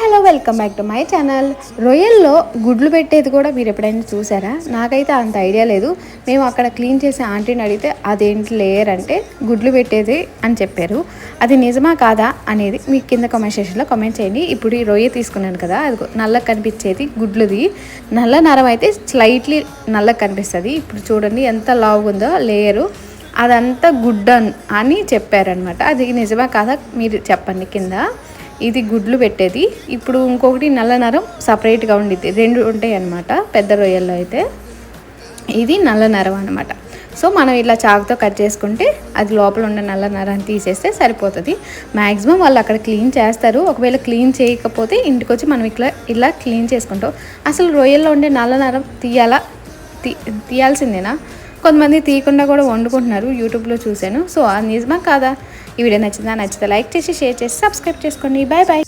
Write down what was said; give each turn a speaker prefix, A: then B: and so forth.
A: Hello welcome back to my channel. రొయ్యల్లో గుడ్లు పెట్టేది కూడా మీరు ఎప్పుడైనా చూసారా? నాకైతే అంత ఐడియా లేదు. మేము అక్కడ క్లీన్ చేసే ఆంటీని అడిగితే అదేంటి లేయర్ అంటే గుడ్లు పెట్టేది అని చెప్పారు. అది నిజమా కాదా అనేది మీకు కింద కామెంట్ సెక్షన్లో కామెంట్ చేయండి. ఇప్పుడు ఈ రొయ్య తీసుకున్నాను కదా, అది నల్లగా కనిపించేది గుడ్లుది. నల్ల నరం అయితే స్లైట్లీ నల్లగా కనిపిస్తుంది. ఇప్పుడు చూడండి ఎంత లావుగా ఉందో లేయరు. అదంతా గుడ్ అని చెప్పారనమాట. అది నిజమా కాదా మీరు చెప్పండి కింద. ఇది గుడ్లు పెట్టేది. ఇప్పుడు ఇంకొకటి నల్ల నరం సపరేట్గా ఉండిద్ది, రెండు ఉంటాయి అన్నమాట పెద్ద రొయ్యల్లో అయితే. ఇది నల్ల నరం అనమాట. సో మనం ఇలా చాకుతో కట్ చేసుకుంటే అది లోపల ఉన్న నల్ల నరాన్ని తీసేస్తే సరిపోతుంది. మ్యాక్సిమం వాళ్ళు అక్కడ క్లీన్ చేస్తారు. ఒకవేళ క్లీన్ చేయకపోతే ఇంటికి వచ్చి మనం ఇలా క్లీన్ చేసుకుంటాం. అసలు రొయ్యల్లో ఉండే నల్ల నరం తీయాల్సిందేనా? కొంతమంది తీయకుండా కూడా వండుకుంటున్నారు, యూట్యూబ్లో చూశాను. సో అది నిజమా కాదా? ఈ వీడియో నచ్చితే లైక్ చేసి షేర్ చేసి సబ్స్క్రైబ్ చేసుకోండి. Bye bye.